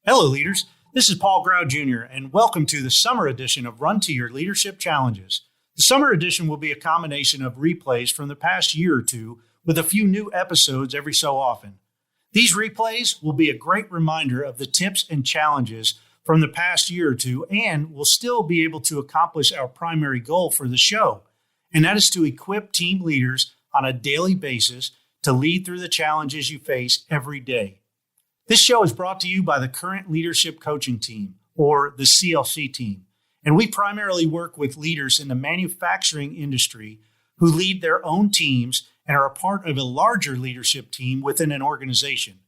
Hello, leaders. This is Paul Grau Jr., and welcome to the summer edition of Run to Your Leadership Challenges. The summer edition will be a combination of replays from the past year or two with a few new episodes every so often. These replays will be a great reminder of the tips and challenges from the past year or two, and we'll still be able to accomplish our primary goal for the show, and that is to equip team leaders on a daily basis to lead through the challenges you face every day. This show is brought to you by the Current Leadership Coaching Team, or the CLC Team, and we primarily work with leaders in the manufacturing industry who lead their own teams and are a part of a larger leadership team within an organization.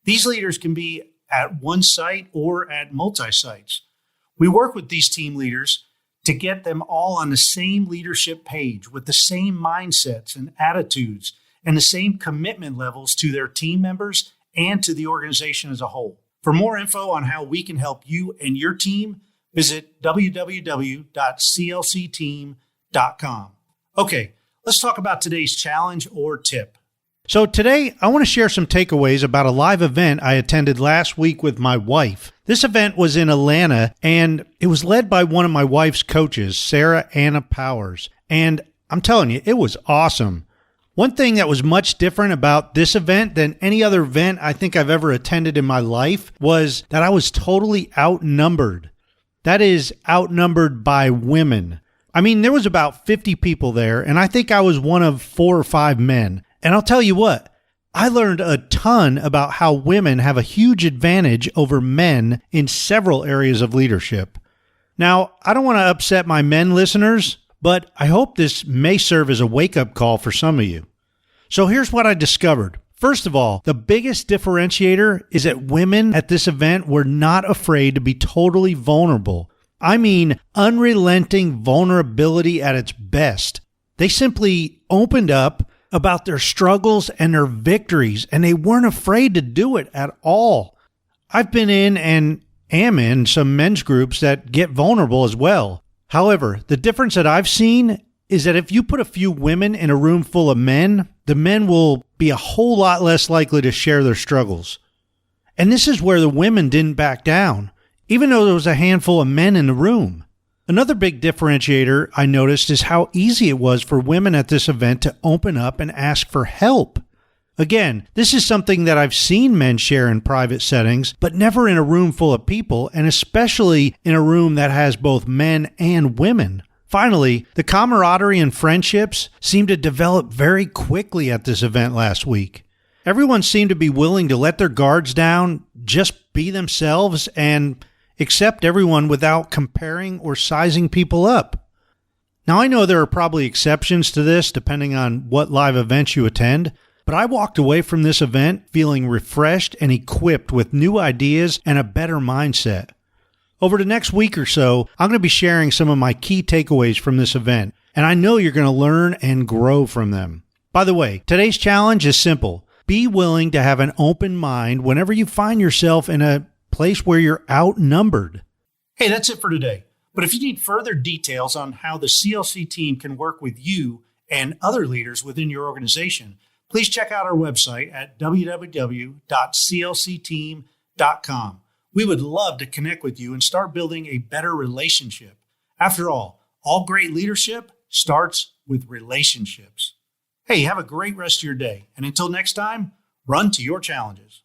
These leaders can be at one site or at multi-sites. We work with these team leaders to get them all on the same leadership page with the same mindsets and attitudes and the same commitment levels to their team members and to the organization as a whole. For more info on how we can help you and your team, visit www.clcteam.com. Okay, let's talk about today's challenge or tip. So today, I want to share some takeaways about a live event I attended last week with my wife. This event was in Atlanta, and it was led by one of my wife's coaches, Sarah Anna Powers. And I'm telling you, it was awesome. One thing that was much different about this event than any other event I think I've ever attended in my life was that I was totally outnumbered. That is, outnumbered by women. I mean, there was about 50 people there, and I think I was one of 4 or 5 men. And I'll tell you what, I learned a ton about how women have a huge advantage over men in several areas of leadership. Now, I don't want to upset my men listeners, but I hope this may serve as a wake-up call for some of you. So here's what I discovered. First of all, the biggest differentiator is that women at this event were not afraid to be totally vulnerable. I mean, unrelenting vulnerability at its best. They simply opened up about their struggles and their victories, and they weren't afraid to do it at all. I've been in and am in some men's groups that get vulnerable as well. However, the difference that I've seen is that if you put a few women in a room full of men, the men will be a whole lot less likely to share their struggles. And this is where the women didn't back down, even though there was a handful of men in the room. Another big differentiator I noticed is how easy it was for women at this event to open up and ask for help. Again, this is something that I've seen men share in private settings, but never in a room full of people, and especially in a room that has both men and women. Finally, the camaraderie and friendships seemed to develop very quickly at this event last week. Everyone seemed to be willing to let their guards down, just be themselves, and accept everyone without comparing or sizing people up. Now, I know there are probably exceptions to this depending on what live events you attend, but I walked away from this event feeling refreshed and equipped with new ideas and a better mindset. Over the next week or so, I'm going to be sharing some of my key takeaways from this event, and I know you're going to learn and grow from them. By the way, today's challenge is simple. Be willing to have an open mind whenever you find yourself in a place where you're outnumbered. Hey, that's it for today. But if you need further details on how the CLC team can work with you and other leaders within your organization, please check out our website at www.clcteam.com. We would love to connect with you and start building a better relationship. After all great leadership starts with relationships. Hey, have a great rest of your day. And until next time, run to your challenges.